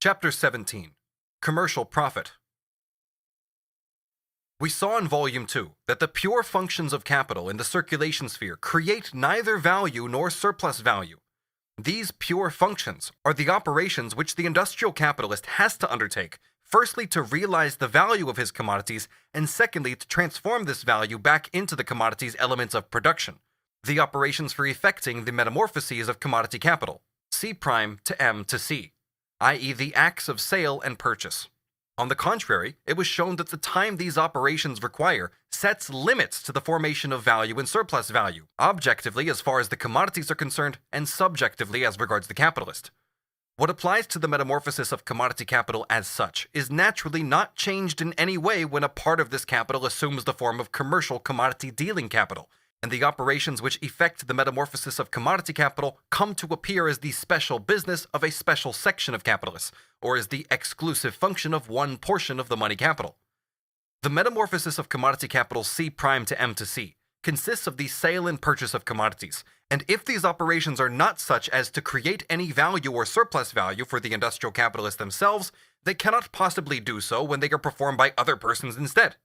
Chapter 17. Commercial Profit. We saw in Volume 2 that the pure functions of capital in the circulation sphere create neither value nor surplus value. These pure functions are the operations which the industrial capitalist has to undertake, firstly to realize the value of his commodities, and secondly to transform this value back into the commodities' elements of production, the operations for effecting the metamorphoses of commodity capital, C' to M to C, i.e. the acts of sale and purchase. On the contrary, it was shown that the time these operations require sets limits to the formation of value and surplus value, objectively as far as the commodities are concerned, and subjectively as regards the capitalist. What applies to the metamorphosis of commodity capital as such is naturally not changed in any way when a part of this capital assumes the form of commercial commodity dealing capital, and the operations which effect the metamorphosis of commodity capital come to appear as the special business of a special section of capitalists, or as the exclusive function of one portion of the money capital. The metamorphosis of commodity capital C' to M to C consists of the sale and purchase of commodities, and if these operations are not such as to create any value or surplus value for the industrial capitalists themselves, they cannot possibly do so when they are performed by other persons instead.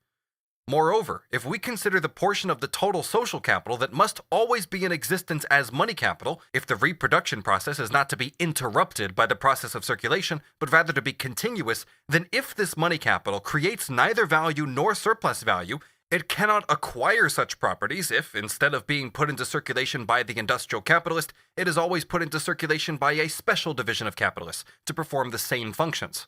Moreover, if we consider the portion of the total social capital that must always be in existence as money capital, if the reproduction process is not to be interrupted by the process of circulation, but rather to be continuous, then if this money capital creates neither value nor surplus value, it cannot acquire such properties if, instead of being put into circulation by the industrial capitalist, it is always put into circulation by a special division of capitalists to perform the same functions.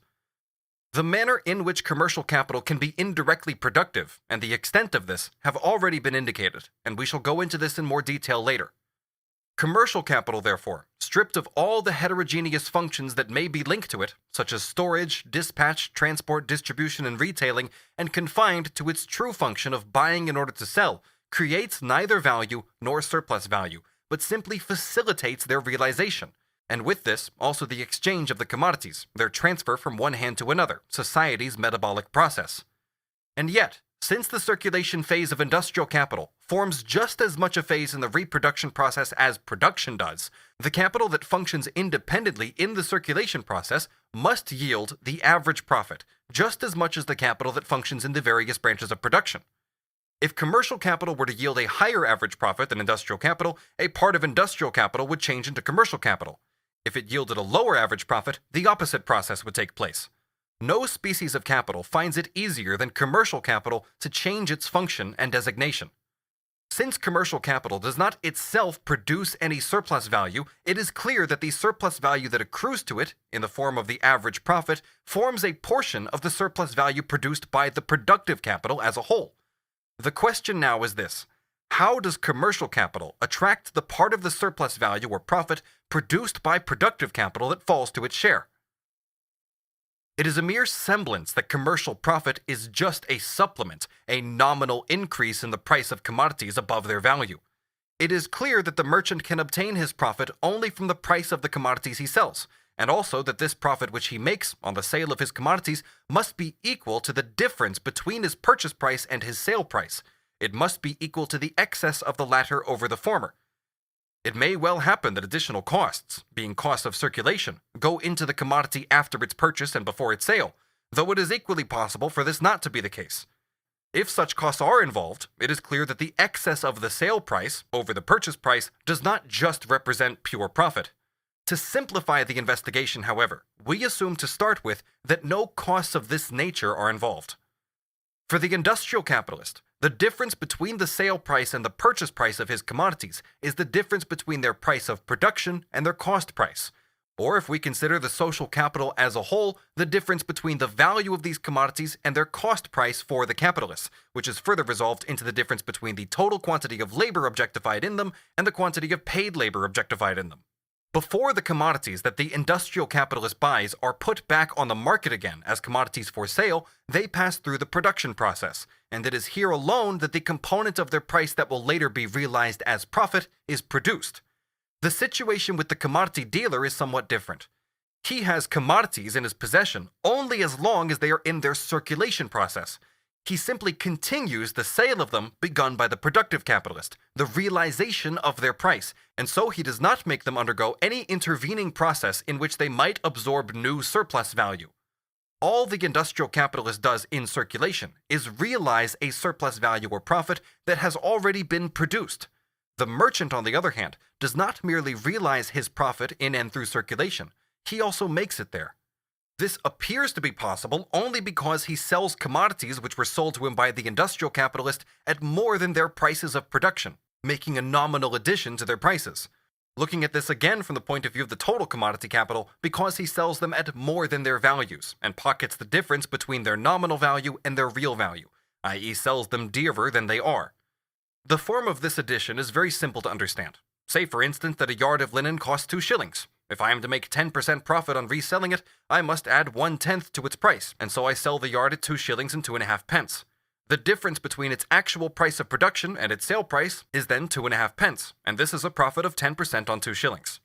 The manner in which commercial capital can be indirectly productive, and the extent of this, have already been indicated, and we shall go into this in more detail later. Commercial capital, therefore, stripped of all the heterogeneous functions that may be linked to it, such as storage, dispatch, transport, distribution, and retailing, and confined to its true function of buying in order to sell, creates neither value nor surplus value, but simply facilitates their realization, and with this, also the exchange of the commodities, their transfer from one hand to another, society's metabolic process. And yet, since the circulation phase of industrial capital forms just as much a phase in the reproduction process as production does, the capital that functions independently in the circulation process must yield the average profit, just as much as the capital that functions in the various branches of production. If commercial capital were to yield a higher average profit than industrial capital, a part of industrial capital would change into commercial capital. If it yielded a lower average profit, the opposite process would take place. No species of capital finds it easier than commercial capital to change its function and designation. Since commercial capital does not itself produce any surplus value, it is clear that the surplus value that accrues to it, in the form of the average profit, forms a portion of the surplus value produced by the productive capital as a whole. The question now is this: how does commercial capital attract the part of the surplus value or profit produced by productive capital that falls to its share? It is a mere semblance that commercial profit is just a supplement, a nominal increase in the price of commodities above their value. It is clear that the merchant can obtain his profit only from the price of the commodities he sells, and also that this profit which he makes on the sale of his commodities must be equal to the difference between his purchase price and his sale price. It must be equal to the excess of the latter over the former. It may well happen that additional costs, being costs of circulation, go into the commodity after its purchase and before its sale, though it is equally possible for this not to be the case. If such costs are involved, it is clear that the excess of the sale price over the purchase price does not just represent pure profit. To simplify the investigation, however, we assume to start with that no costs of this nature are involved. For the industrial capitalist, the difference between the sale price and the purchase price of his commodities is the difference between their price of production and their cost price. Or if we consider the social capital as a whole, the difference between the value of these commodities and their cost price for the capitalists, which is further resolved into the difference between the total quantity of labor objectified in them and the quantity of paid labor objectified in them. Before the commodities that the industrial capitalist buys are put back on the market again as commodities for sale, they pass through the production process, and it is here alone that the component of their price that will later be realized as profit is produced. The situation with the commodity dealer is somewhat different. He has commodities in his possession only as long as they are in their circulation process. He simply continues the sale of them begun by the productive capitalist, the realization of their price, and so he does not make them undergo any intervening process in which they might absorb new surplus value. All the industrial capitalist does in circulation is realize a surplus value or profit that has already been produced. The merchant, on the other hand, does not merely realize his profit in and through circulation, he also makes it there. This appears to be possible only because he sells commodities which were sold to him by the industrial capitalist at more than their prices of production, making a nominal addition to their prices. Looking at this again from the point of view of the total commodity capital, because he sells them at more than their values, and pockets the difference between their nominal value and their real value, i.e. sells them dearer than they are. The form of this addition is very simple to understand. Say, for instance, that a yard of linen costs 2 shillings. If I am to make 10% profit on reselling it, I must add 1/10 to its price, and so I sell the yard at 2 shillings and 2.5 pence. The difference between its actual price of production and its sale price is then 2.5 pence, and this is a profit of 10% on 2 shillings.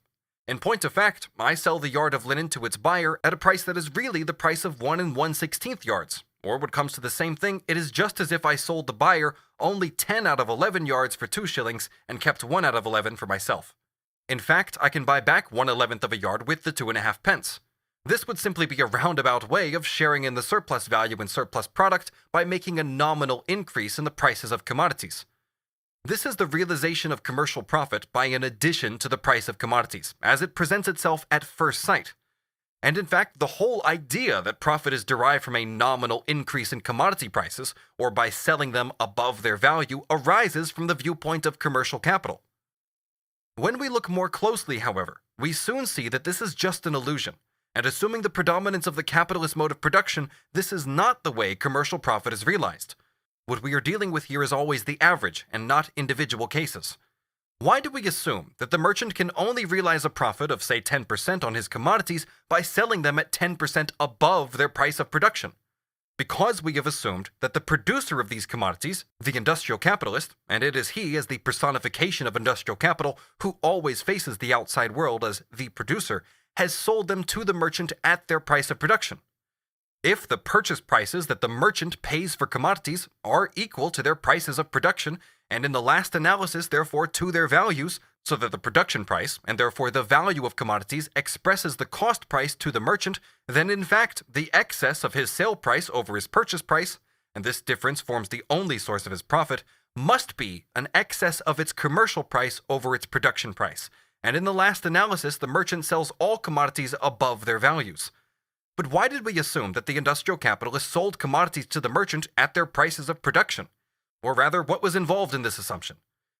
In point of fact, I sell the yard of linen to its buyer at a price that is really the price of 1 1/16 yards, or what comes to the same thing, it is just as if I sold the buyer only 10 out of 11 yards for 2 shillings and kept 1 out of 11 for myself. In fact, I can buy back 1/11 of a yard with the 2.5 pence. This would simply be a roundabout way of sharing in the surplus value and surplus product by making a nominal increase in the prices of commodities. This is the realization of commercial profit by an addition to the price of commodities, as it presents itself at first sight. And in fact, the whole idea that profit is derived from a nominal increase in commodity prices, or by selling them above their value, arises from the viewpoint of commercial capital. When we look more closely, however, we soon see that this is just an illusion, and assuming the predominance of the capitalist mode of production, this is not the way commercial profit is realized. What we are dealing with here is always the average, and not individual cases. Why do we assume that the merchant can only realize a profit of, say, 10% on his commodities by selling them at 10% above their price of production? Because we have assumed that the producer of these commodities, the industrial capitalist, and it is he as the personification of industrial capital who always faces the outside world as the producer, has sold them to the merchant at their price of production. If the purchase prices that the merchant pays for commodities are equal to their prices of production, and in the last analysis therefore to their values, so that the production price, and therefore the value of commodities, expresses the cost price to the merchant, then in fact the excess of his sale price over his purchase price, and this difference forms the only source of his profit, must be an excess of its commercial price over its production price, and in the last analysis the merchant sells all commodities above their values. But why did we assume that the industrial capitalist sold commodities to the merchant at their prices of production? Or rather, what was involved in this assumption?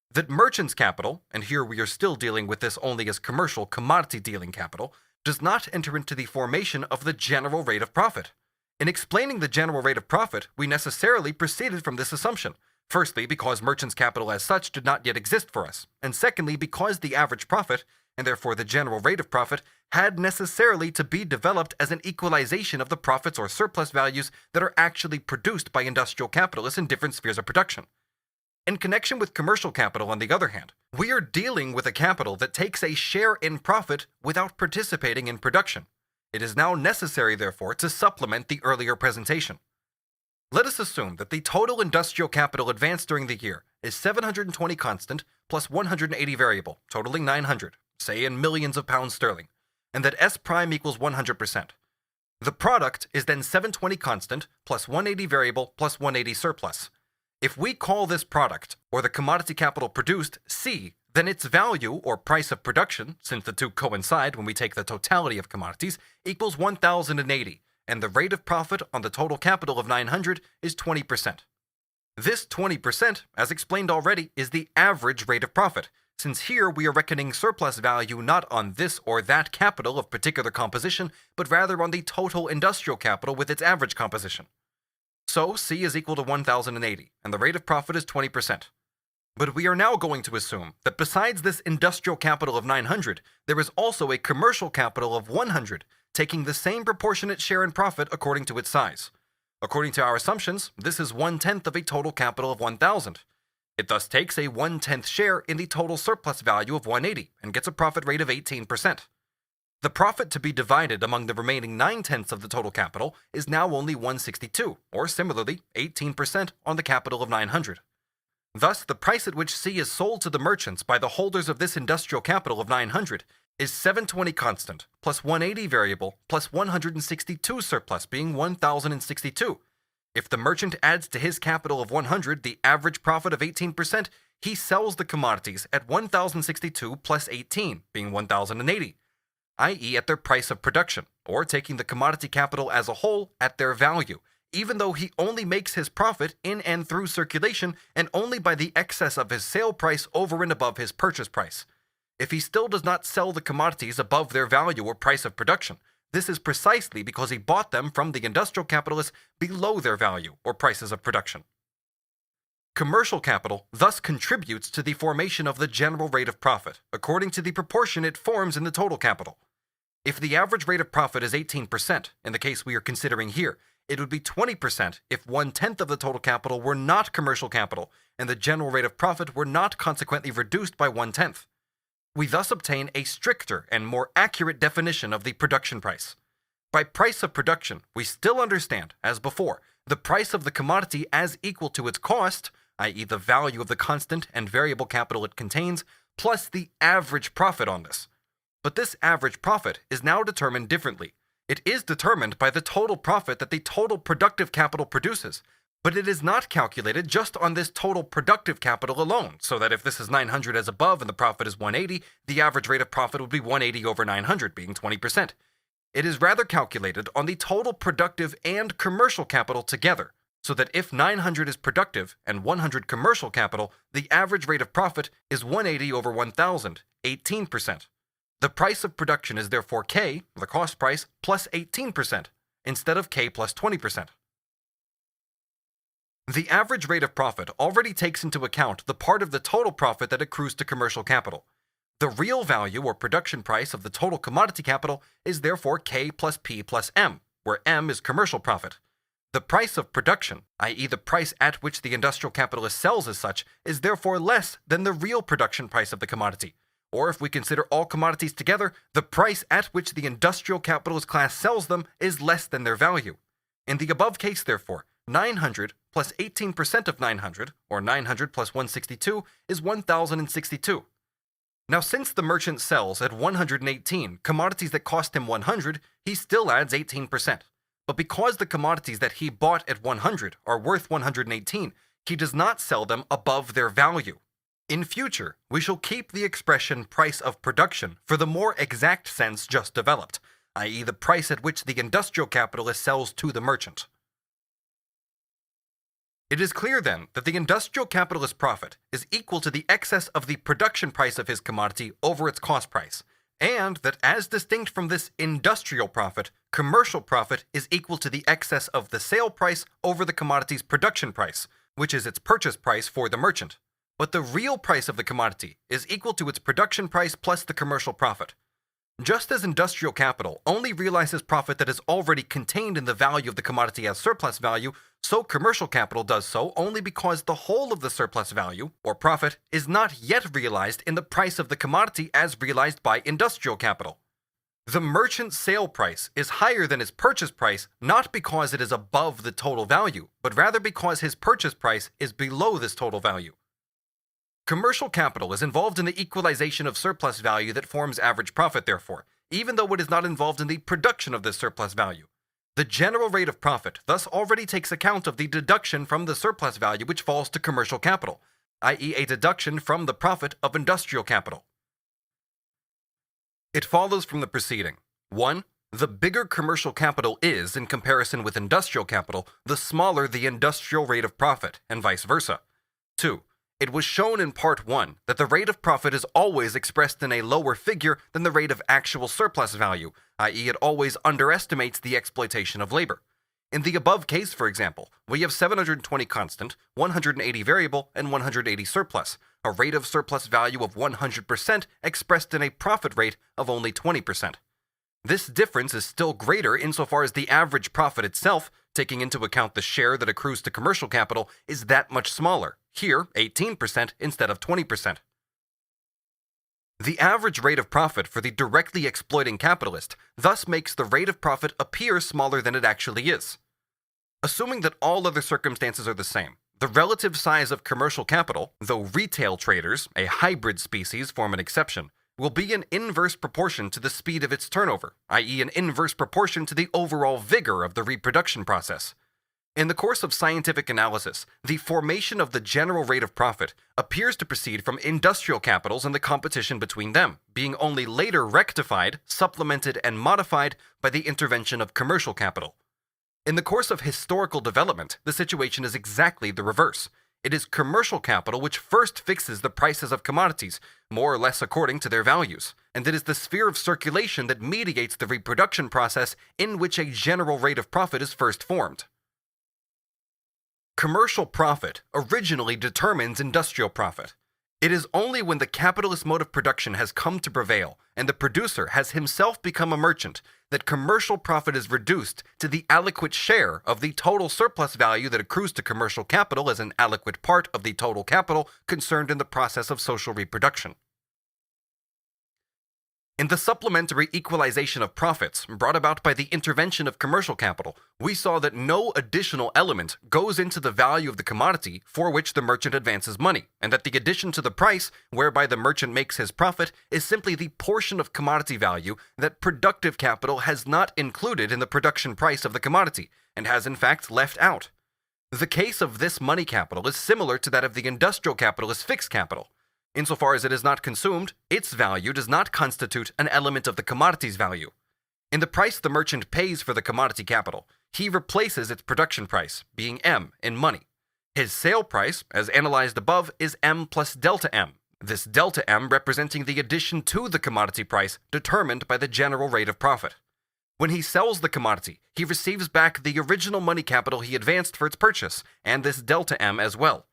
That merchant's capital, and here we are still dealing with this only as commercial commodity dealing capital, does not enter into the formation of the general rate of profit. In explaining the general rate of profit, we necessarily proceeded from this assumption. Firstly, because merchant's capital as such did not yet exist for us, and secondly, because the average profit, and therefore the general rate of profit, had necessarily to be developed as an equalization of the profits or surplus values that are actually produced by industrial capitalists in different spheres of production. In connection with commercial capital, on the other hand, we are dealing with a capital that takes a share in profit without participating in production. It is now necessary, therefore, to supplement the earlier presentation. Let us assume that the total industrial capital advanced during the year is 720 constant plus 180 variable, totaling 900, say in millions of pounds sterling, and that S prime equals 100%. The product is then 720 constant plus 180 variable plus 180 surplus. If we call this product, or the commodity capital produced, C, then its value, or price of production, since the two coincide when we take the totality of commodities, equals 1,080, and the rate of profit on the total capital of 900 is 20%. This 20%, as explained already, is the average rate of profit, since here we are reckoning surplus value not on this or that capital of particular composition, but rather on the total industrial capital with its average composition. So C is equal to 1,080, and the rate of profit is 20%. But we are now going to assume that besides this industrial capital of 900, there is also a commercial capital of 100, taking the same proportionate share in profit according to its size. According to our assumptions, this is 1/10 of a total capital of 1,000. It thus takes a 1/10 share in the total surplus value of 180 and gets a profit rate of 18%. The profit to be divided among the remaining 9/10 of the total capital is now only 162, or similarly 18% on the capital of 900. Thus, the price at which C is sold to the merchants by the holders of this industrial capital of 900 is 720 constant, plus 180 variable, plus 162 surplus, being 1062. If the merchant adds to his capital of 100 the average profit of 18%, he sells the commodities at 1062 plus 18, being 1080, i.e. at their price of production, or taking the commodity capital as a whole at their value, even though he only makes his profit in and through circulation and only by the excess of his sale price over and above his purchase price. If he still does not sell the commodities above their value or price of production, this is precisely because he bought them from the industrial capitalists below their value or prices of production. Commercial capital thus contributes to the formation of the general rate of profit, according to the proportion it forms in the total capital. If the average rate of profit is 18%, in the case we are considering here, it would be 20% if 1/10 of the total capital were not commercial capital, and the general rate of profit were not consequently reduced by 1/10. We thus obtain a stricter and more accurate definition of the production price. By price of production, we still understand, as before, the price of the commodity as equal to its cost, i.e. the value of the constant and variable capital it contains, plus the average profit on this. But this average profit is now determined differently. It is determined by the total profit that the total productive capital produces, but it is not calculated just on this total productive capital alone, so that if this is 900 as above and the profit is 180, the average rate of profit would be 180 over 900, being 20%. It is rather calculated on the total productive and commercial capital together, so that if 900 is productive and 100 commercial capital, the average rate of profit is 180 over 1000, 18%. The price of production is therefore K, the cost price, plus 18%, instead of K plus 20%. The average rate of profit already takes into account the part of the total profit that accrues to commercial capital. The real value or production price of the total commodity capital is therefore K plus P plus M, where M is commercial profit. The price of production, i.e. the price at which the industrial capitalist sells as such, is therefore less than the real production price of the commodity. Or if we consider all commodities together, the price at which the industrial capitalist class sells them is less than their value. In the above case, therefore, 900 plus 18% of 900, or 900 plus 162, is 1062. Now, since the merchant sells at 118 commodities that cost him 100, he still adds 18%. But because the commodities that he bought at 100 are worth 118, he does not sell them above their value. In future, we shall keep the expression price of production for the more exact sense just developed, i.e. the price at which the industrial capitalist sells to the merchant. It is clear then that the industrial capitalist profit is equal to the excess of the production price of his commodity over its cost price, and that as distinct from this industrial profit, commercial profit is equal to the excess of the sale price over the commodity's production price, which is its purchase price for the merchant. But the real price of the commodity is equal to its production price plus the commercial profit. Just as industrial capital only realizes profit that is already contained in the value of the commodity as surplus value, so commercial capital does so only because the whole of the surplus value, or profit, is not yet realized in the price of the commodity as realized by industrial capital. The merchant's sale price is higher than his purchase price not because it is above the total value, but rather because his purchase price is below this total value. Commercial capital is involved in the equalization of surplus value that forms average profit, therefore, even though it is not involved in the production of this surplus value. The general rate of profit thus already takes account of the deduction from the surplus value which falls to commercial capital, i.e. a deduction from the profit of industrial capital. It follows from the preceding: 1. The bigger commercial capital is, in comparison with industrial capital, the smaller the industrial rate of profit, and vice versa. 2. It was shown in Part 1 that the rate of profit is always expressed in a lower figure than the rate of actual surplus value, i.e. it always underestimates the exploitation of labor. In the above case, for example, we have 720 constant, 180 variable, and 180 surplus, a rate of surplus value of 100% expressed in a profit rate of only 20%. This difference is still greater insofar as the average profit itself, taking into account the share that accrues to commercial capital, is that much smaller, here 18% instead of 20%. The average rate of profit for the directly exploiting capitalist thus makes the rate of profit appear smaller than it actually is. Assuming that all other circumstances are the same, the relative size of commercial capital, though retail traders, a hybrid species, form an exception, will be in inverse proportion to the speed of its turnover, i.e. an inverse proportion to the overall vigor of the reproduction process. In the course of scientific analysis, the formation of the general rate of profit appears to proceed from industrial capitals and the competition between them, being only later rectified, supplemented, and modified by the intervention of commercial capital. In the course of historical development, the situation is exactly the reverse. It is commercial capital which first fixes the prices of commodities, more or less according to their values, and it is the sphere of circulation that mediates the reproduction process in which a general rate of profit is first formed. Commercial profit originally determines industrial profit. It is only when the capitalist mode of production has come to prevail and the producer has himself become a merchant that commercial profit is reduced to the aliquot share of the total surplus value that accrues to commercial capital as an aliquot part of the total capital concerned in the process of social reproduction. In the supplementary equalization of profits brought about by the intervention of commercial capital, we saw that no additional element goes into the value of the commodity for which the merchant advances money, and that the addition to the price whereby the merchant makes his profit is simply the portion of commodity value that productive capital has not included in the production price of the commodity, and has in fact left out. The case of this money capital is similar to that of the industrial capitalist fixed capital. Insofar as it is not consumed, its value does not constitute an element of the commodity's value. In the price the merchant pays for the commodity capital, he replaces its production price, being M, in money. His sale price, as analyzed above, is M plus delta M, this delta M representing the addition to the commodity price determined by the general rate of profit. When he sells the commodity, he receives back the original money capital he advanced for its purchase, and this delta M as well.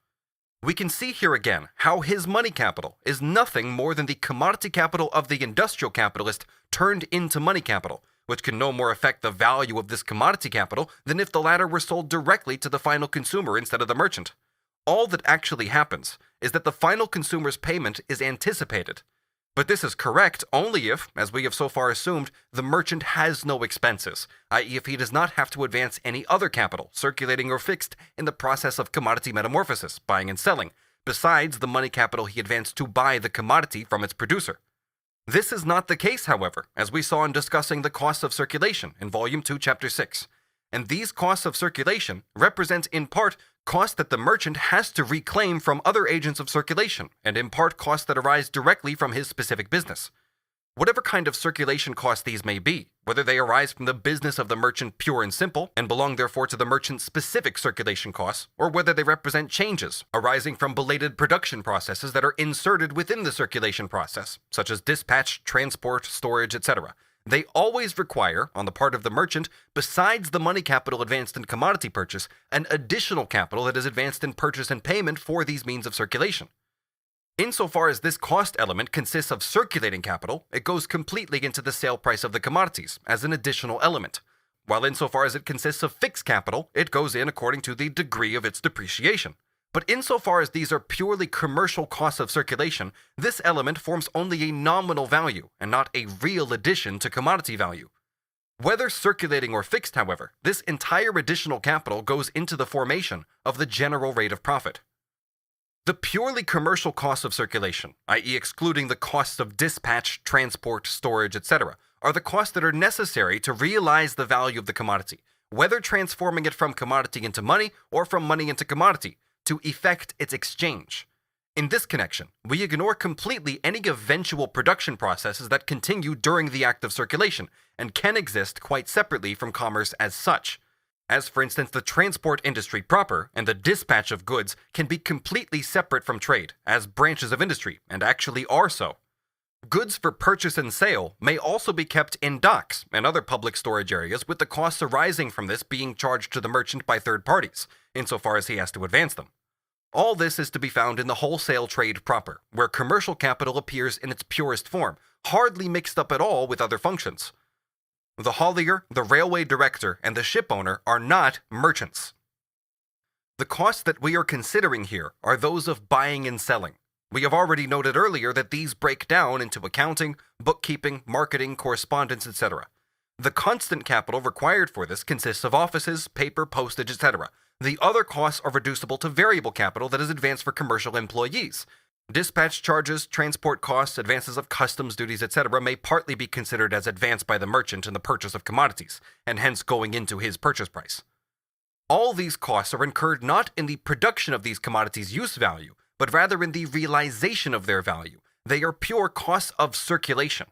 We can see here again how his money capital is nothing more than the commodity capital of the industrial capitalist turned into money capital, which can no more affect the value of this commodity capital than if the latter were sold directly to the final consumer instead of the merchant. All that actually happens is that the final consumer's payment is anticipated. But this is correct only if, as we have so far assumed, the merchant has no expenses, i.e. if he does not have to advance any other capital, circulating or fixed, in the process of commodity metamorphosis, buying and selling, besides the money capital he advanced to buy the commodity from its producer. This is not the case, however, as we saw in discussing the costs of circulation in Volume 2, Chapter 6. And these costs of circulation represent in part costs that the merchant has to reclaim from other agents of circulation, and in part costs that arise directly from his specific business. Whatever kind of circulation costs these may be, whether they arise from the business of the merchant pure and simple, and belong therefore to the merchant's specific circulation costs, or whether they represent changes arising from belated production processes that are inserted within the circulation process, such as dispatch, transport, storage, etc., they always require, on the part of the merchant, besides the money capital advanced in commodity purchase, an additional capital that is advanced in purchase and payment for these means of circulation. Insofar as this cost element consists of circulating capital, it goes completely into the sale price of the commodities as an additional element, while insofar as it consists of fixed capital, it goes in according to the degree of its depreciation. But insofar as these are purely commercial costs of circulation, this element forms only a nominal value and not a real addition to commodity value. Whether circulating or fixed, however, this entire additional capital goes into the formation of the general rate of profit. The purely commercial costs of circulation, i.e. excluding the costs of dispatch, transport, storage, etc., are the costs that are necessary to realize the value of the commodity, whether transforming it from commodity into money or from money into commodity, to effect its exchange. In this connection, we ignore completely any eventual production processes that continue during the act of circulation and can exist quite separately from commerce as such. As for instance, the transport industry proper and the dispatch of goods can be completely separate from trade, as branches of industry, and actually are so. Goods for purchase and sale may also be kept in docks and other public storage areas, with the costs arising from this being charged to the merchant by third parties, insofar as he has to advance them. All this is to be found in the wholesale trade proper, where commercial capital appears in its purest form, hardly mixed up at all with other functions. The haulier, the railway director, and the ship owner are not merchants. The costs that we are considering here are those of buying and selling. We have already noted earlier that these break down into accounting, bookkeeping, marketing, correspondence, etc. The constant capital required for this consists of offices, paper, postage, etc. The other costs are reducible to variable capital that is advanced for commercial employees. Dispatch charges, transport costs, advances of customs duties, etc. may partly be considered as advanced by the merchant in the purchase of commodities, and hence going into his purchase price. All these costs are incurred not in the production of these commodities' use value, but rather in the realization of their value. They are pure costs of circulation.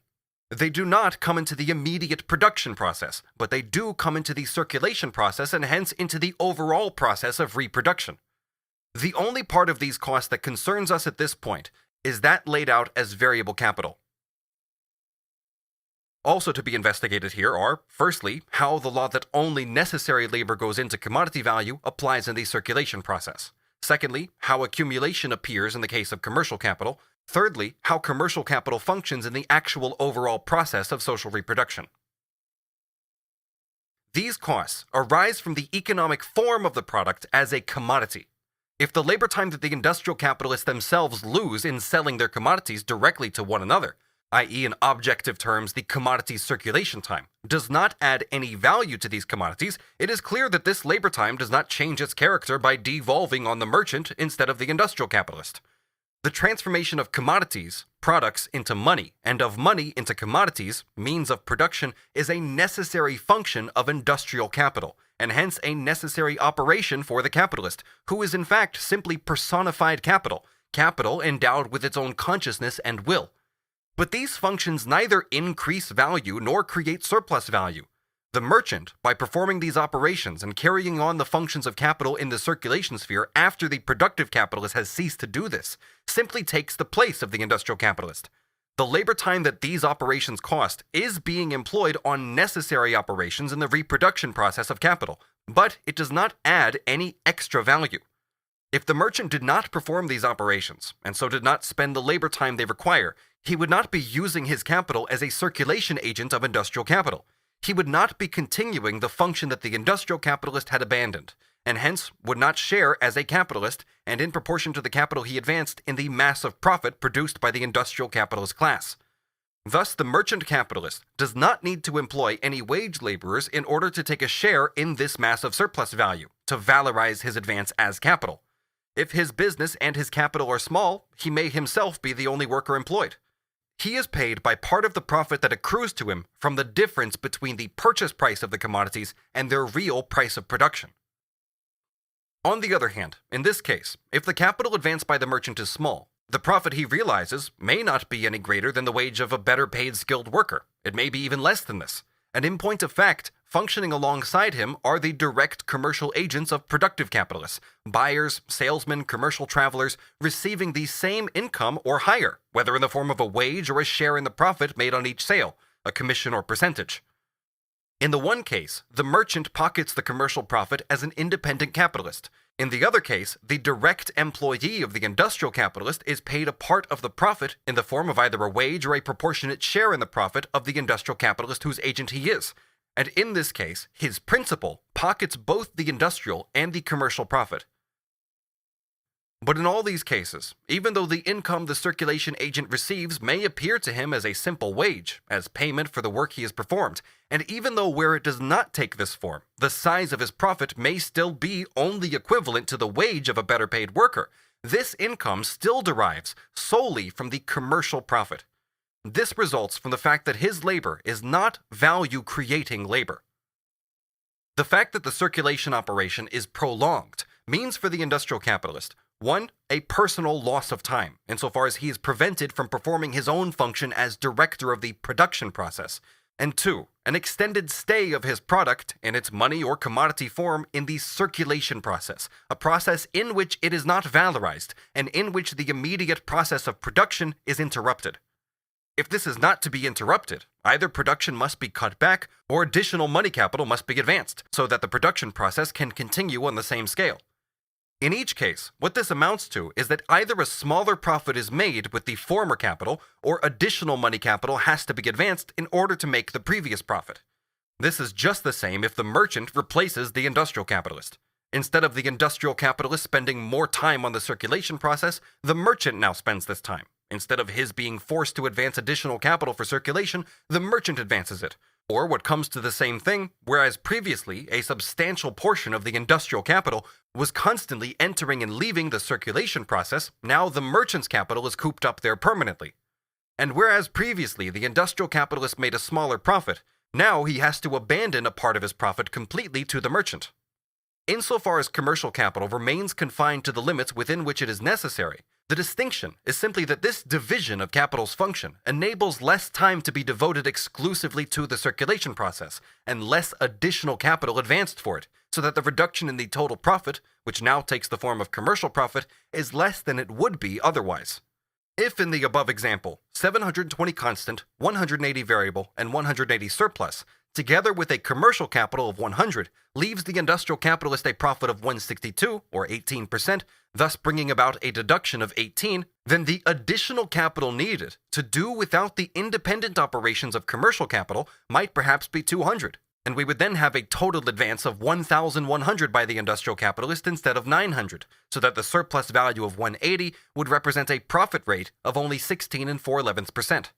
They do not come into the immediate production process, but they do come into the circulation process and hence into the overall process of reproduction. The only part of these costs that concerns us at this point is that laid out as variable capital. Also to be investigated here are, firstly, how the law that only necessary labor goes into commodity value applies in the circulation process. Secondly, how accumulation appears in the case of commercial capital. Thirdly, how commercial capital functions in the actual overall process of social reproduction. These costs arise from the economic form of the product as a commodity. If the labor time that the industrial capitalists themselves lose in selling their commodities directly to one another, i.e. in objective terms the commodity's circulation time, does not add any value to these commodities, it is clear that this labor time does not change its character by devolving on the merchant instead of the industrial capitalist. The transformation of commodities, products, into money, and of money into commodities, means of production, is a necessary function of industrial capital, and hence a necessary operation for the capitalist, who is in fact simply personified capital, capital endowed with its own consciousness and will. But these functions neither increase value nor create surplus value. The merchant, by performing these operations and carrying on the functions of capital in the circulation sphere after the productive capitalist has ceased to do this, simply takes the place of the industrial capitalist. The labor time that these operations cost is being employed on necessary operations in the reproduction process of capital, but it does not add any extra value. If the merchant did not perform these operations, and so did not spend the labor time they require, he would not be using his capital as a circulation agent of industrial capital. He would not be continuing the function that the industrial capitalist had abandoned, and hence would not share as a capitalist, and in proportion to the capital he advanced, in the mass of profit produced by the industrial capitalist class. Thus, the merchant capitalist does not need to employ any wage laborers in order to take a share in this mass of surplus value, to valorize his advance as capital. If his business and his capital are small, he may himself be the only worker employed. He is paid by part of the profit that accrues to him from the difference between the purchase price of the commodities and their real price of production. On the other hand, in this case, if the capital advanced by the merchant is small, the profit he realizes may not be any greater than the wage of a better paid skilled worker. It may be even less than this. And in point of fact, functioning alongside him are the direct commercial agents of productive capitalists, buyers, salesmen, commercial travelers, receiving the same income or higher, whether in the form of a wage or a share in the profit made on each sale, a commission or percentage. In the one case, the merchant pockets the commercial profit as an independent capitalist. In the other case, the direct employee of the industrial capitalist is paid a part of the profit in the form of either a wage or a proportionate share in the profit of the industrial capitalist whose agent he is. And in this case, his principal pockets both the industrial and the commercial profit. But in all these cases, even though the income the circulation agent receives may appear to him as a simple wage, as payment for the work he has performed, and even though where it does not take this form, the size of his profit may still be only equivalent to the wage of a better paid worker, this income still derives solely from the commercial profit. This results from the fact that his labor is not value-creating labor. The fact that the circulation operation is prolonged means for the industrial capitalist, 1. A personal loss of time, insofar as he is prevented from performing his own function as director of the production process, and 2. An extended stay of his product in its money or commodity form in the circulation process, a process in which it is not valorized, and in which the immediate process of production is interrupted. If this is not to be interrupted, either production must be cut back or additional money capital must be advanced, so that the production process can continue on the same scale. In each case, what this amounts to is that either a smaller profit is made with the former capital, or additional money capital has to be advanced in order to make the previous profit. This is just the same if the merchant replaces the industrial capitalist. Instead of the industrial capitalist spending more time on the circulation process, the merchant now spends this time. Instead of his being forced to advance additional capital for circulation, the merchant advances it. Or what comes to the same thing, whereas previously a substantial portion of the industrial capital was constantly entering and leaving the circulation process, now the merchant's capital is cooped up there permanently. And whereas previously the industrial capitalist made a smaller profit, now he has to abandon a part of his profit completely to the merchant. Insofar as commercial capital remains confined to the limits within which it is necessary, the distinction is simply that this division of capital's function enables less time to be devoted exclusively to the circulation process, and less additional capital advanced for it, so that the reduction in the total profit, which now takes the form of commercial profit, is less than it would be otherwise. If in the above example, 720 constant, 180 variable, and 180 surplus, together with a commercial capital of 100, leaves the industrial capitalist a profit of 162, or 18%, thus bringing about a deduction of 18, then the additional capital needed to do without the independent operations of commercial capital might perhaps be 200, and we would then have a total advance of 1,100 by the industrial capitalist instead of 900, so that the surplus value of 180 would represent a profit rate of only 16 4/11%.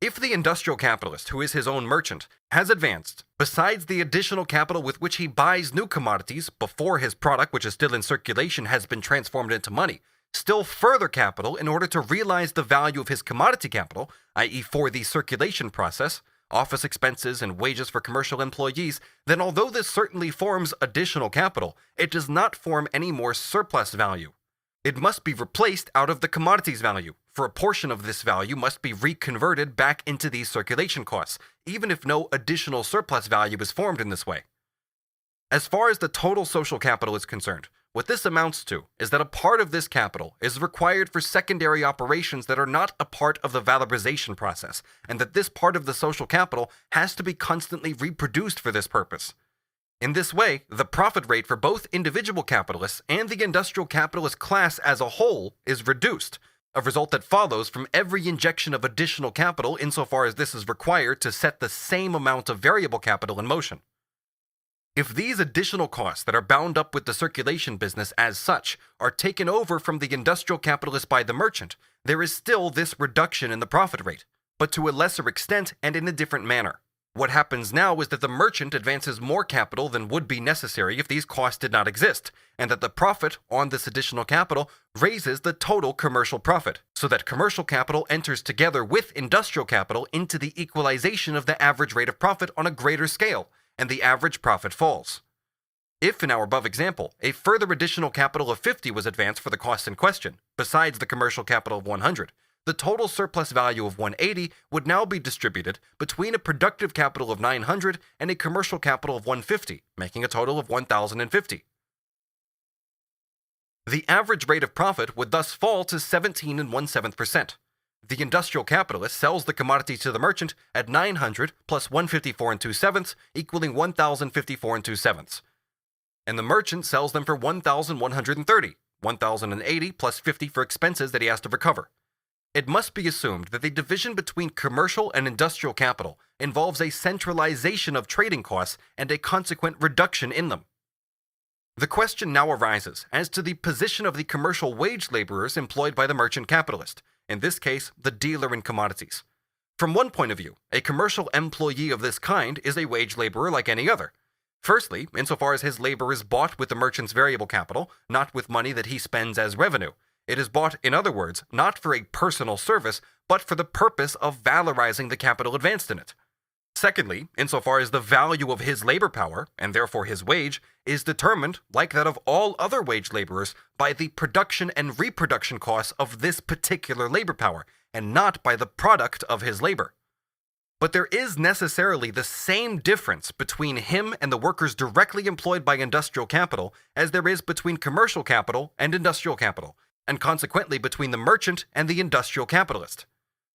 If the industrial capitalist, who is his own merchant, has advanced, besides the additional capital with which he buys new commodities before his product, which is still in circulation, has been transformed into money, still further capital in order to realize the value of his commodity capital, i.e. for the circulation process, office expenses and wages for commercial employees, then although this certainly forms additional capital, it does not form any more surplus value. It must be replaced out of the commodities value, for a portion of this value must be reconverted back into these circulation costs, even if no additional surplus value is formed in this way. As far as the total social capital is concerned, what this amounts to is that a part of this capital is required for secondary operations that are not a part of the valorization process, and that this part of the social capital has to be constantly reproduced for this purpose. In this way, the profit rate for both individual capitalists and the industrial capitalist class as a whole is reduced, a result that follows from every injection of additional capital insofar as this is required to set the same amount of variable capital in motion. If these additional costs that are bound up with the circulation business as such are taken over from the industrial capitalist by the merchant, there is still this reduction in the profit rate, but to a lesser extent and in a different manner. What happens now is that the merchant advances more capital than would be necessary if these costs did not exist, and that the profit on this additional capital raises the total commercial profit, so that commercial capital enters together with industrial capital into the equalization of the average rate of profit on a greater scale, and the average profit falls. If in our above example, a further additional capital of 50 was advanced for the costs in question, besides the commercial capital of 100, the total surplus value of 180 would now be distributed between a productive capital of 900 and a commercial capital of 150, making a total of 1,050. The average rate of profit would thus fall to 17 1/7%. The industrial capitalist sells the commodity to the merchant at 900 plus 154 2/7, equaling 1,054 2/7. And the merchant sells them for 1,130, 1,080 plus 50 for expenses that he has to recover. It must be assumed that the division between commercial and industrial capital involves a centralization of trading costs and a consequent reduction in them. The question now arises as to the position of the commercial wage laborers employed by the merchant capitalist, in this case, the dealer in commodities. From one point of view, a commercial employee of this kind is a wage laborer like any other. Firstly, insofar as his labor is bought with the merchant's variable capital, not with money that he spends as revenue. It is bought, in other words, not for a personal service, but for the purpose of valorizing the capital advanced in it. Secondly, insofar as the value of his labor power, and therefore his wage, is determined, like that of all other wage laborers, by the production and reproduction costs of this particular labor power, and not by the product of his labor. But there is necessarily the same difference between him and the workers directly employed by industrial capital as there is between commercial capital and industrial capital, and consequently between the merchant and the industrial capitalist.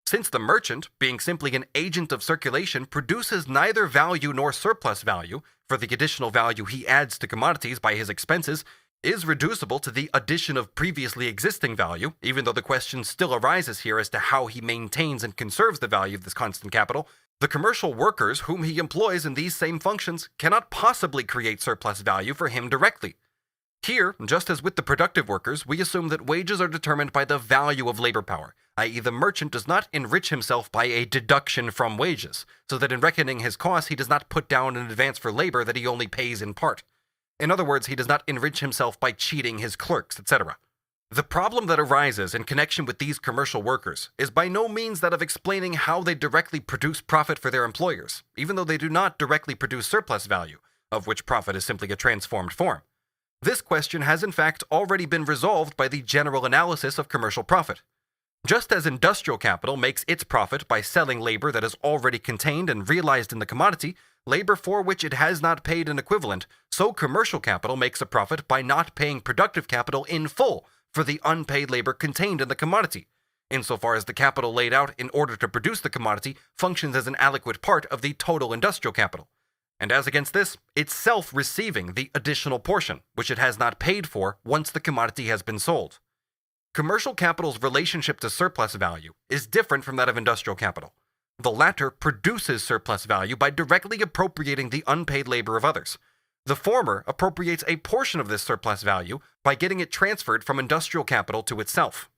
Since the merchant, being simply an agent of circulation, produces neither value nor surplus value, for the additional value he adds to commodities by his expenses is reducible to the addition of previously existing value, even though the question still arises here as to how he maintains and conserves the value of this constant capital, The commercial workers whom he employs in these same functions cannot possibly create surplus value for him directly. Here, just as with the productive workers, we assume that wages are determined by the value of labor power, i.e. the merchant does not enrich himself by a deduction from wages, so that in reckoning his costs he does not put down an advance for labor that he only pays in part. In other words, he does not enrich himself by cheating his clerks, etc. The problem that arises in connection with these commercial workers is by no means that of explaining how they directly produce profit for their employers, even though they do not directly produce surplus value, of which profit is simply a transformed form. This question has in fact already been resolved by the general analysis of commercial profit. Just as industrial capital makes its profit by selling labor that is already contained and realized in the commodity, labor for which it has not paid an equivalent, so commercial capital makes a profit by not paying productive capital in full for the unpaid labor contained in the commodity, insofar as the capital laid out in order to produce the commodity functions as an aliquot part of the total industrial capital, and as against this, itself receiving the additional portion, which it has not paid for once the commodity has been sold. Commercial capital's relationship to surplus value is different from that of industrial capital. The latter produces surplus value by directly appropriating the unpaid labor of others. The former appropriates a portion of this surplus value by getting it transferred from industrial capital to itself.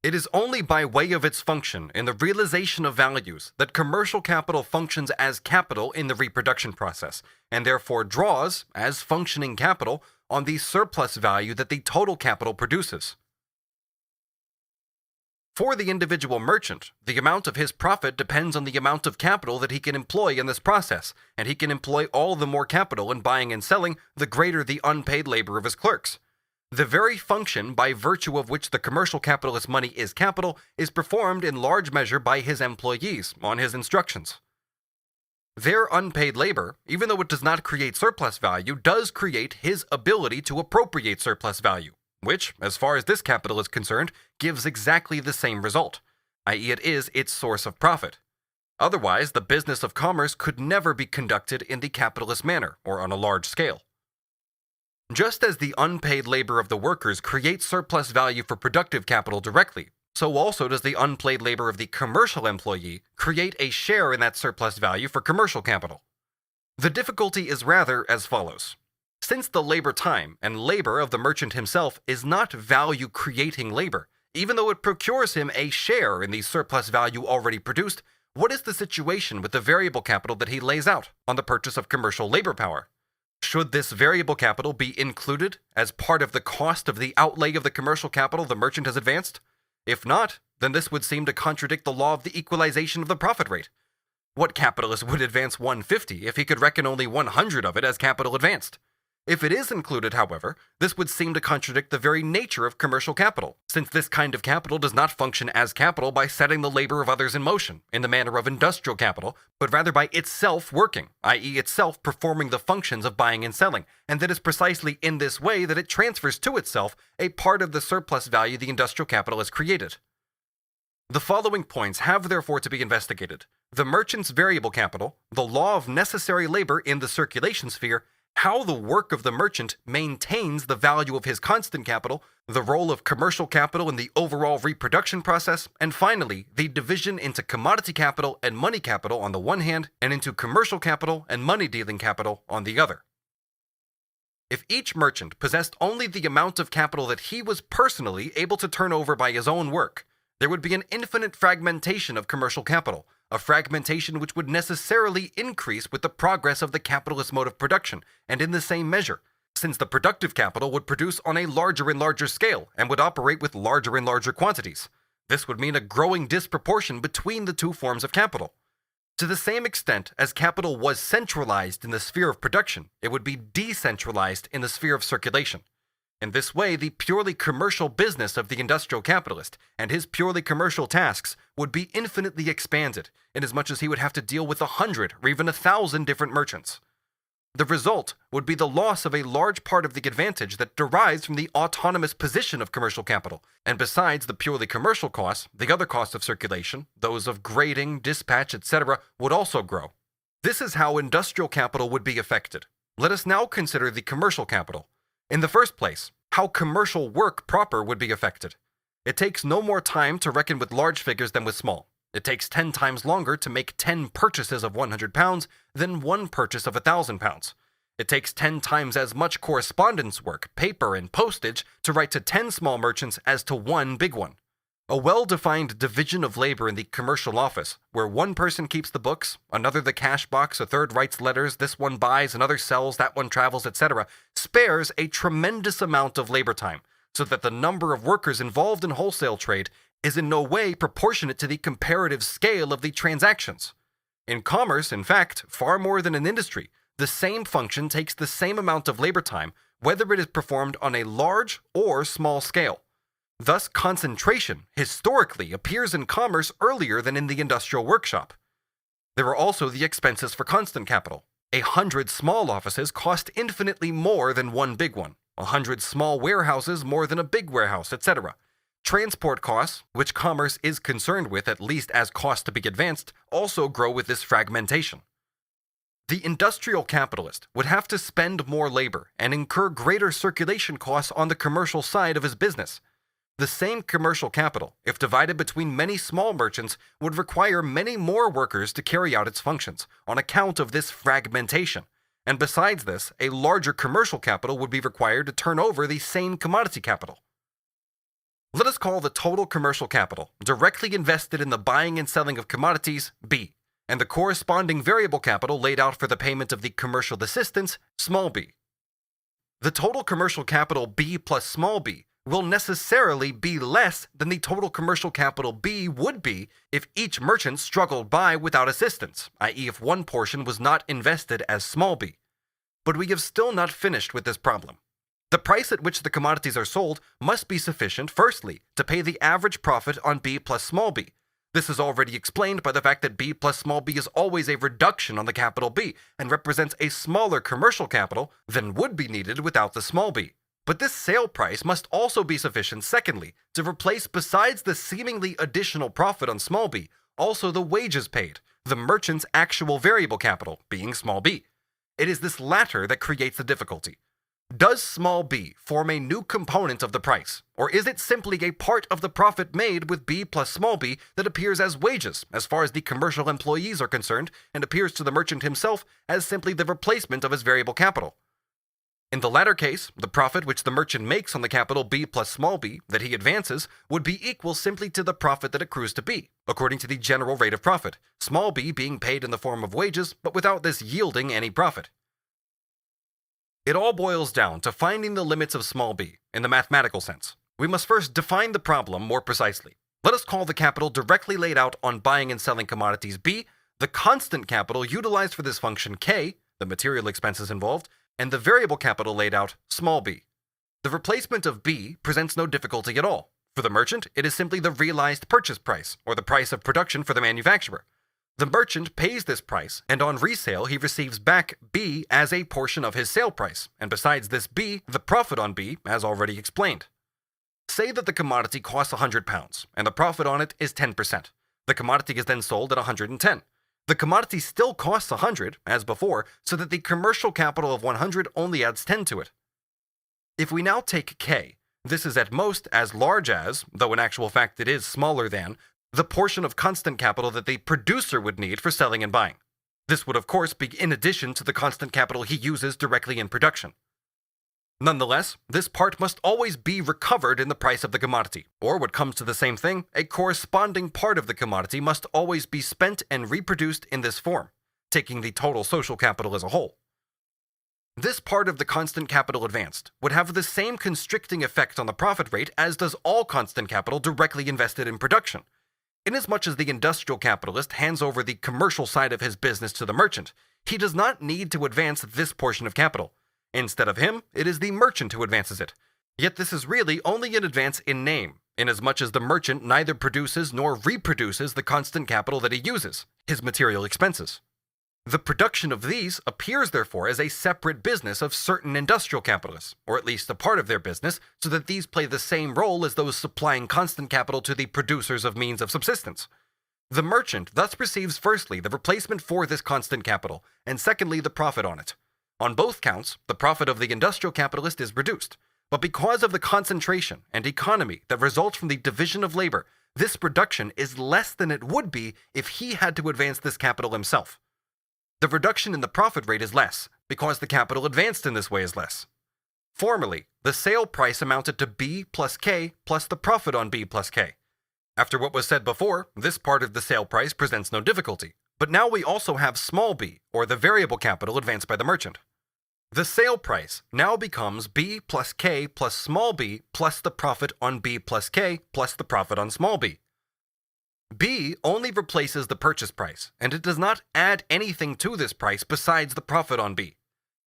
It is only by way of its function in the realization of values that commercial capital functions as capital in the reproduction process, and therefore draws, as functioning capital, on the surplus value that the total capital produces. For the individual merchant, the amount of his profit depends on the amount of capital that he can employ in this process, and he can employ all the more capital in buying and selling, the greater the unpaid labor of his clerks. The very function by virtue of which the commercial capitalist's money is capital is performed in large measure by his employees on his instructions. Their unpaid labor, even though it does not create surplus value, does create his ability to appropriate surplus value, which, as far as this capital is concerned, gives exactly the same result, i.e. it is its source of profit. Otherwise, the business of commerce could never be conducted in the capitalist manner or on a large scale. Just as the unpaid labor of the workers creates surplus value for productive capital directly, so also does the unpaid labor of the commercial employee create a share in that surplus value for commercial capital. The difficulty is rather as follows. Since the labor time and labor of the merchant himself is not value-creating labor, even though it procures him a share in the surplus value already produced, what is the situation with the variable capital that he lays out on the purchase of commercial labor power? Should this variable capital be included as part of the cost of the outlay of the commercial capital the merchant has advanced? If not, then this would seem to contradict the law of the equalization of the profit rate. What capitalist would advance 150 if he could reckon only 100 of it as capital advanced? If it is included, however, this would seem to contradict the very nature of commercial capital, since this kind of capital does not function as capital by setting the labor of others in motion, in the manner of industrial capital, but rather by itself working, i.e. itself performing the functions of buying and selling, and that is precisely in this way that it transfers to itself a part of the surplus value the industrial capital has created. The following points have therefore to be investigated: the merchant's variable capital, the law of necessary labor in the circulation sphere, how the work of the merchant maintains the value of his constant capital, the role of commercial capital in the overall reproduction process, and finally, the division into commodity capital and money capital on the one hand, and into commercial capital and money-dealing capital on the other. If each merchant possessed only the amount of capital that he was personally able to turn over by his own work, there would be an infinite fragmentation of commercial capital, a fragmentation which would necessarily increase with the progress of the capitalist mode of production, and in the same measure, since the productive capital would produce on a larger and larger scale and would operate with larger and larger quantities. This would mean a growing disproportion between the two forms of capital. To the same extent as capital was centralized in the sphere of production, it would be decentralized in the sphere of circulation. In this way, the purely commercial business of the industrial capitalist and his purely commercial tasks would be infinitely expanded, inasmuch as he would have to deal with 100 or even 1,000 different merchants. The result would be the loss of a large part of the advantage that derives from the autonomous position of commercial capital, and besides the purely commercial costs, the other costs of circulation, those of grading, dispatch, etc., would also grow. This is how industrial capital would be affected. Let us now consider the commercial capital. In the first place, how commercial work proper would be affected. It takes no more time to reckon with large figures than with small. It takes 10 times longer to make 10 purchases of £100 than one purchase of £1,000. It takes 10 times as much correspondence work, paper, and postage to write to 10 small merchants as to one big one. A well-defined division of labor in the commercial office, where one person keeps the books, another the cash box, a third writes letters, this one buys, another sells, that one travels, etc., spares a tremendous amount of labor time, so that the number of workers involved in wholesale trade is in no way proportionate to the comparative scale of the transactions. In commerce, in fact, far more than in industry, the same function takes the same amount of labor time, whether it is performed on a large or small scale. Thus, concentration, historically, appears in commerce earlier than in the industrial workshop. There are also the expenses for constant capital. 100 small offices cost infinitely more than one big one, 100 small warehouses more than a big warehouse, etc. Transport costs, which commerce is concerned with at least as costs to be advanced, also grow with this fragmentation. The industrial capitalist would have to spend more labor and incur greater circulation costs on the commercial side of his business. The same commercial capital, if divided between many small merchants, would require many more workers to carry out its functions, on account of this fragmentation. And besides this, a larger commercial capital would be required to turn over the same commodity capital. Let us call the total commercial capital, directly invested in the buying and selling of commodities, B, and the corresponding variable capital laid out for the payment of the commercial assistance, small b. The total commercial capital B plus small b will necessarily be less than the total commercial capital B would be if each merchant struggled by without assistance, i.e. if one portion was not invested as small b. But we have still not finished with this problem. The price at which the commodities are sold must be sufficient, firstly, to pay the average profit on B plus small b. This is already explained by the fact that B plus small b is always a reduction on the capital B and represents a smaller commercial capital than would be needed without the small b. But this sale price must also be sufficient, secondly, to replace, besides the seemingly additional profit on small b, also the wages paid, the merchant's actual variable capital, being small b. It is this latter that creates the difficulty. Does small b form a new component of the price, or is it simply a part of the profit made with b plus small b that appears as wages as far as the commercial employees are concerned and appears to the merchant himself as simply the replacement of his variable capital? In the latter case, the profit which the merchant makes on the capital B plus small b that he advances would be equal simply to the profit that accrues to B, according to the general rate of profit, small b being paid in the form of wages, but without this yielding any profit. It all boils down to finding the limits of small b in the mathematical sense. We must first define the problem more precisely. Let us call the capital directly laid out on buying and selling commodities B, the constant capital utilized for this function K, the material expenses involved, and the variable capital laid out, small b. The replacement of b presents no difficulty at all. For the merchant, it is simply the realized purchase price, or the price of production for the manufacturer. The merchant pays this price, and on resale he receives back b as a portion of his sale price, and besides this b, the profit on b, as already explained. Say that the commodity costs £100, and the profit on it is 10%. The commodity is then sold at 110. The commodity still costs 100, as before, so that the commercial capital of 100 only adds 10 to it. If we now take K, this is at most as large as, though in actual fact it is smaller than, the portion of constant capital that the producer would need for selling and buying. This would of course be in addition to the constant capital he uses directly in production. Nonetheless, this part must always be recovered in the price of the commodity, or what comes to the same thing, a corresponding part of the commodity must always be spent and reproduced in this form, taking the total social capital as a whole. This part of the constant capital advanced would have the same constricting effect on the profit rate as does all constant capital directly invested in production. Inasmuch as the industrial capitalist hands over the commercial side of his business to the merchant, he does not need to advance this portion of capital. Instead of him, it is the merchant who advances it. Yet this is really only an advance in name, inasmuch as the merchant neither produces nor reproduces the constant capital that he uses, his material expenses. The production of these appears therefore as a separate business of certain industrial capitalists, or at least a part of their business, so that these play the same role as those supplying constant capital to the producers of means of subsistence. The merchant thus receives firstly the replacement for this constant capital, and secondly the profit on it. On both counts, the profit of the industrial capitalist is reduced, but because of the concentration and economy that results from the division of labor, this reduction is less than it would be if he had to advance this capital himself. The reduction in the profit rate is less, because the capital advanced in this way is less. Formerly, the sale price amounted to B plus K plus the profit on B plus K. After what was said before, this part of the sale price presents no difficulty, but now we also have small b, or the variable capital advanced by the merchant. The sale price now becomes B plus K plus small b plus the profit on B plus K plus the profit on small b. B only replaces the purchase price, and it does not add anything to this price besides the profit on B.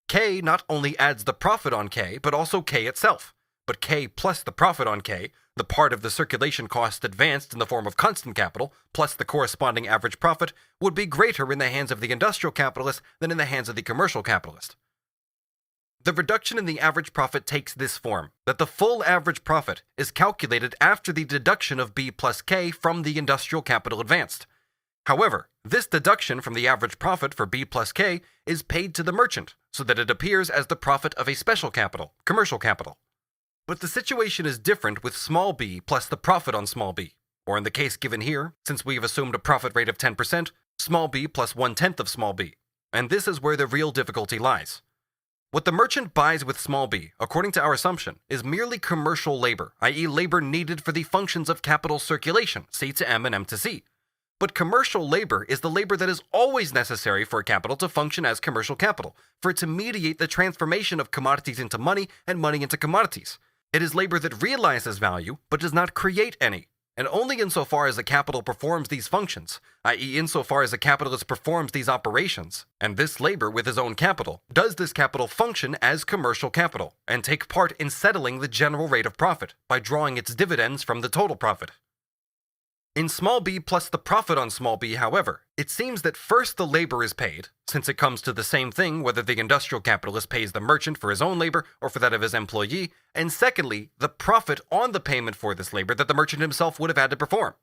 K not only adds the profit on K, but also K itself. But K plus the profit on K, the part of the circulation cost advanced in the form of constant capital, plus the corresponding average profit, would be greater in the hands of the industrial capitalist than in the hands of the commercial capitalist. The reduction in the average profit takes this form, that the full average profit is calculated after the deduction of B plus K from the industrial capital advanced. However, this deduction from the average profit for B plus K is paid to the merchant, so that it appears as the profit of a special capital, commercial capital. But the situation is different with small b plus the profit on small b, or in the case given here, since we have assumed a profit rate of 10%, small b plus 1/10 of small b, and this is where the real difficulty lies. What the merchant buys with small b, according to our assumption, is merely commercial labor, i.e. labor needed for the functions of capital circulation, C to M and M to C. But commercial labor is the labor that is always necessary for a capital to function as commercial capital, for it to mediate the transformation of commodities into money and money into commodities. It is labor that realizes value, but does not create any, and only insofar as a capital performs these functions, i.e. insofar as a capitalist performs these operations, and this labor with his own capital, does this capital function as commercial capital, and take part in settling the general rate of profit, by drawing its dividends from the total profit. In small b plus the profit on small b, however, it seems that first the labor is paid, since it comes to the same thing whether the industrial capitalist pays the merchant for his own labor or for that of his employee, and secondly, the profit on the payment for this labor that the merchant himself would have had to perform.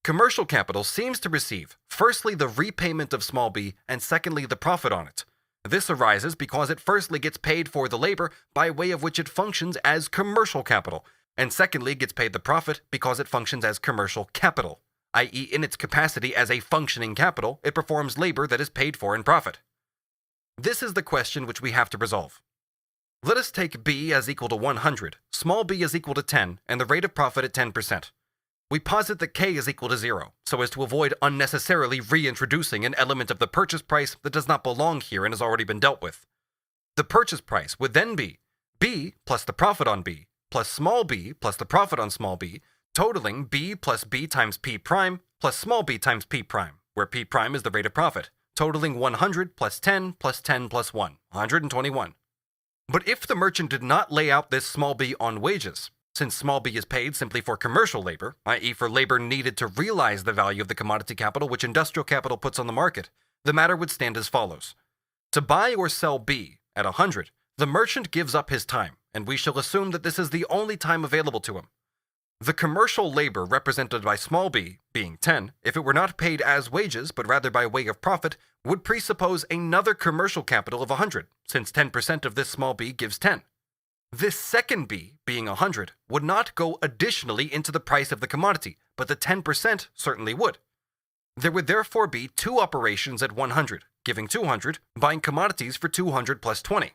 Commercial capital seems to receive, firstly the repayment of small b, and secondly the profit on it. This arises because it firstly gets paid for the labor by way of which it functions as commercial capital, and secondly gets paid the profit because it functions as commercial capital, i.e. in its capacity as a functioning capital, it performs labor that is paid for in profit. This is the question which we have to resolve. Let us take b as equal to 100, small b is equal to 10, and the rate of profit at 10%. We posit that k is equal to 0, so as to avoid unnecessarily reintroducing an element of the purchase price that does not belong here and has already been dealt with. The purchase price would then be b plus the profit on b, plus small b plus the profit on small b, totaling b plus b times p prime plus small b times p prime, where p prime is the rate of profit, totaling 100 plus 10 plus 10 plus 1, 121. But if the merchant did not lay out this small b on wages, since small b is paid simply for commercial labor, i.e. for labor needed to realize the value of the commodity capital which industrial capital puts on the market, the matter would stand as follows. To buy or sell b at 100, the merchant gives up his time, and we shall assume that this is the only time available to him. The commercial labor represented by small b, being 10, if it were not paid as wages but rather by way of profit, would presuppose another commercial capital of 100, since 10% of this small b gives 10. This second b, being 100, would not go additionally into the price of the commodity, but the 10% certainly would. There would therefore be two operations at 100, giving 200, buying commodities for 200 plus 20.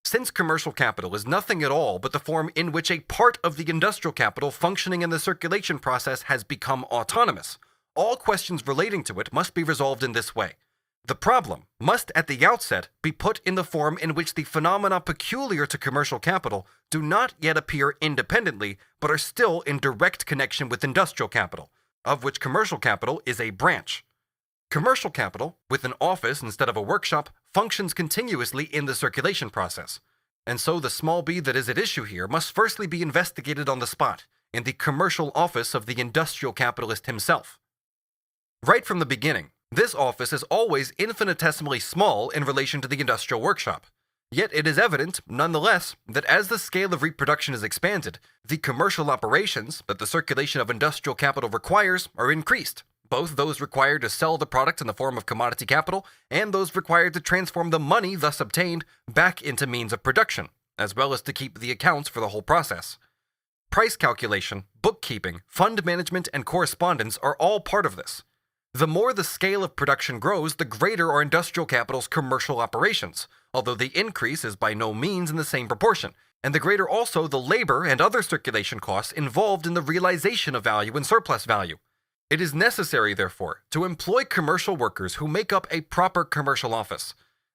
Since commercial capital is nothing at all but the form in which a part of the industrial capital functioning in the circulation process has become autonomous, all questions relating to it must be resolved in this way. The problem must at the outset be put in the form in which the phenomena peculiar to commercial capital do not yet appear independently but are still in direct connection with industrial capital, of which commercial capital is a branch. Commercial capital, with an office instead of a workshop, functions continuously in the circulation process, and so the small b that is at issue here must firstly be investigated on the spot, in the commercial office of the industrial capitalist himself. Right from the beginning, this office is always infinitesimally small in relation to the industrial workshop, yet it is evident, nonetheless, that as the scale of reproduction is expanded, the commercial operations that the circulation of industrial capital requires are increased, both those required to sell the product in the form of commodity capital and those required to transform the money thus obtained back into means of production, as well as to keep the accounts for the whole process. Price calculation, bookkeeping, fund management, and correspondence are all part of this. The more the scale of production grows, the greater are industrial capital's commercial operations, although the increase is by no means in the same proportion, and the greater also the labor and other circulation costs involved in the realization of value and surplus value. It is necessary, therefore, to employ commercial workers who make up a proper commercial office.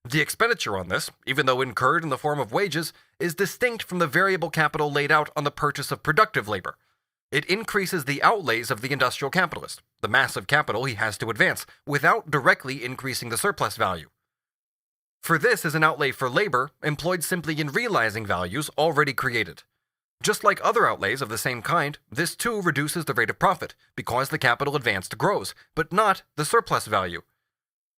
The expenditure on this, even though incurred in the form of wages, is distinct from the variable capital laid out on the purchase of productive labor. It increases the outlays of the industrial capitalist, the mass of capital he has to advance, without directly increasing the surplus value. For this is an outlay for labor employed simply in realizing values already created. Just like other outlays of the same kind, this too reduces the rate of profit, because the capital advanced grows, but not the surplus value.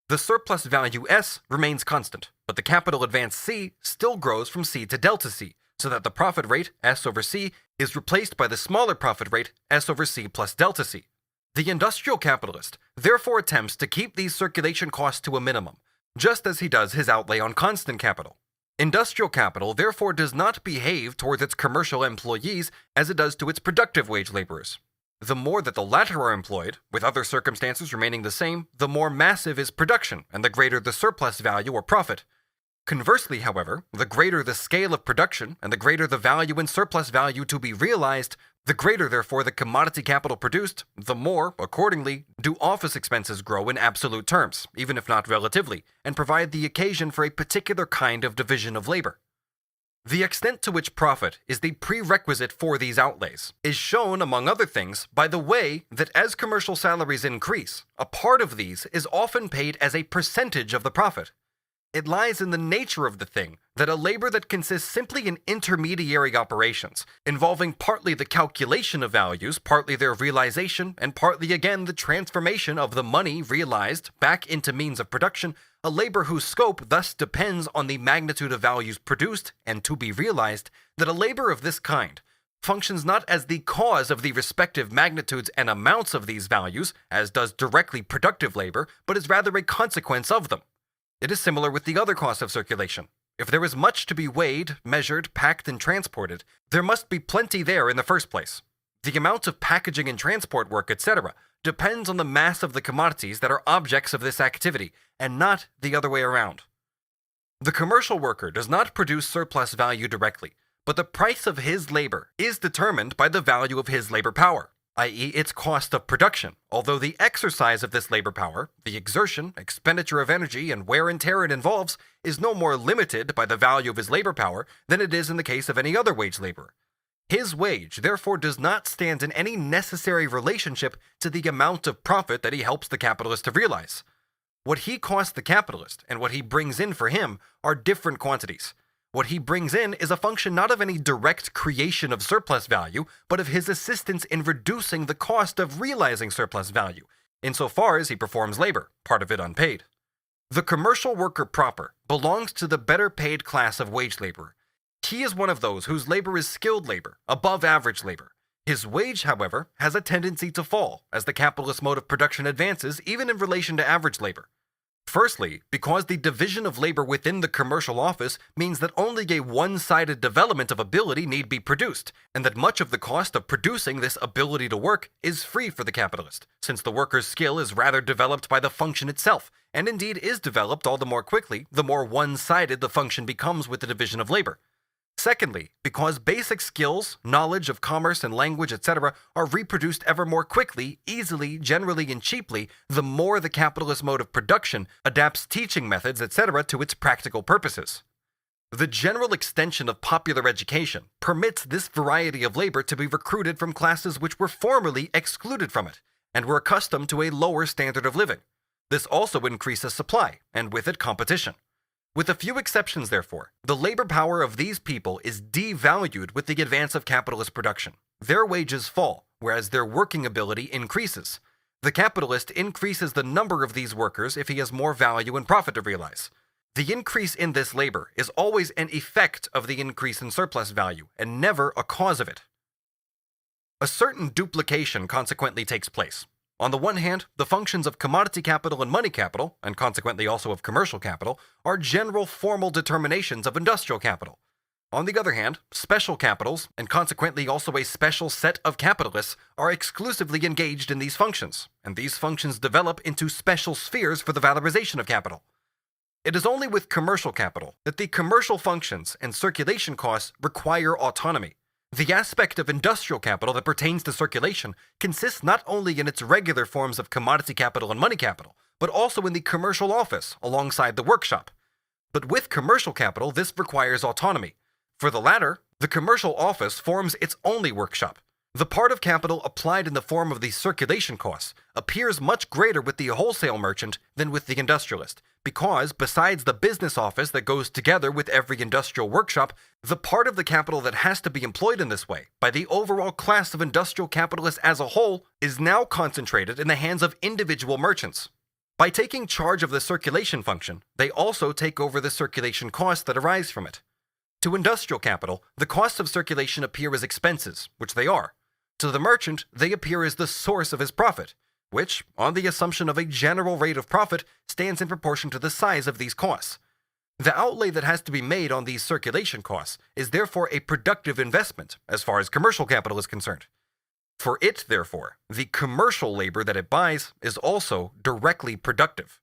The surplus value S remains constant, but the capital advance C still grows from C to delta C, so that the profit rate, S over C, is replaced by the smaller profit rate, S over C plus delta C. The industrial capitalist therefore attempts to keep these circulation costs to a minimum, just as he does his outlay on constant capital. Industrial capital therefore does not behave towards its commercial employees as it does to its productive wage laborers. The more that the latter are employed, with other circumstances remaining the same, the more massive is production and the greater the surplus value or profit. Conversely, however, the greater the scale of production and the greater the value and surplus value to be realized, the greater therefore the commodity capital produced, the more, accordingly, do office expenses grow in absolute terms, even if not relatively, and provide the occasion for a particular kind of division of labor. The extent to which profit is the prerequisite for these outlays is shown, among other things, by the way that as commercial salaries increase, a part of these is often paid as a percentage of the profit. It lies in the nature of the thing that a labor that consists simply in intermediary operations, involving partly the calculation of values, partly their realization, and partly again the transformation of the money realized back into means of production, a labor whose scope thus depends on the magnitude of values produced and to be realized, that a labor of this kind functions not as the cause of the respective magnitudes and amounts of these values, as does directly productive labor, but is rather a consequence of them. It is similar with the other costs of circulation. If there is much to be weighed, measured, packed, and transported, there must be plenty there in the first place. The amount of packaging and transport work, etc., depends on the mass of the commodities that are objects of this activity, and not the other way around. The commercial worker does not produce surplus value directly, but the price of his labor is determined by the value of his labor power, i.e. its cost of production, although the exercise of this labor power, the exertion, expenditure of energy, and wear and tear it involves, is no more limited by the value of his labor power than it is in the case of any other wage laborer. His wage, therefore, does not stand in any necessary relationship to the amount of profit that he helps the capitalist to realize. What he costs the capitalist and what he brings in for him are different quantities. What he brings in is a function not of any direct creation of surplus value, but of his assistance in reducing the cost of realizing surplus value, insofar as he performs labor, part of it unpaid. The commercial worker proper belongs to the better paid class of wage laborer. He is one of those whose labor is skilled labor, above average labor. His wage, however, has a tendency to fall as the capitalist mode of production advances, even in relation to average labor. Firstly, because the division of labor within the commercial office means that only a one-sided development of ability need be produced, and that much of the cost of producing this ability to work is free for the capitalist, since the worker's skill is rather developed by the function itself, and indeed is developed all the more quickly the more one-sided the function becomes with the division of labor. Secondly, because basic skills, knowledge of commerce and language, etc., are reproduced ever more quickly, easily, generally, and cheaply, the more the capitalist mode of production adapts teaching methods, etc., to its practical purposes. The general extension of popular education permits this variety of labor to be recruited from classes which were formerly excluded from it, and were accustomed to a lower standard of living. This also increases supply, and with it competition. With a few exceptions, therefore, the labor power of these people is devalued with the advance of capitalist production. Their wages fall, whereas their working ability increases. The capitalist increases the number of these workers if he has more value and profit to realize. The increase in this labor is always an effect of the increase in surplus value, and never a cause of it. A certain duplication consequently takes place. On the one hand, the functions of commodity capital and money capital, and consequently also of commercial capital, are general formal determinations of industrial capital. On the other hand, special capitals, and consequently also a special set of capitalists, are exclusively engaged in these functions, and these functions develop into special spheres for the valorization of capital. It is only with commercial capital that the commercial functions and circulation costs require autonomy. The aspect of industrial capital that pertains to circulation consists not only in its regular forms of commodity capital and money capital, but also in the commercial office alongside the workshop. But with commercial capital, this requires autonomy. For the latter, the commercial office forms its only workshop. The part of capital applied in the form of the circulation costs appears much greater with the wholesale merchant than with the industrialist, because besides the business office that goes together with every industrial workshop, the part of the capital that has to be employed in this way by the overall class of industrial capitalists as a whole is now concentrated in the hands of individual merchants. By taking charge of the circulation function, they also take over the circulation costs that arise from it. To industrial capital, the costs of circulation appear as expenses, which they are. To the merchant, they appear as the source of his profit, which, on the assumption of a general rate of profit, stands in proportion to the size of these costs. The outlay that has to be made on these circulation costs is therefore a productive investment as far as commercial capital is concerned. For it, therefore, the commercial labor that it buys is also directly productive.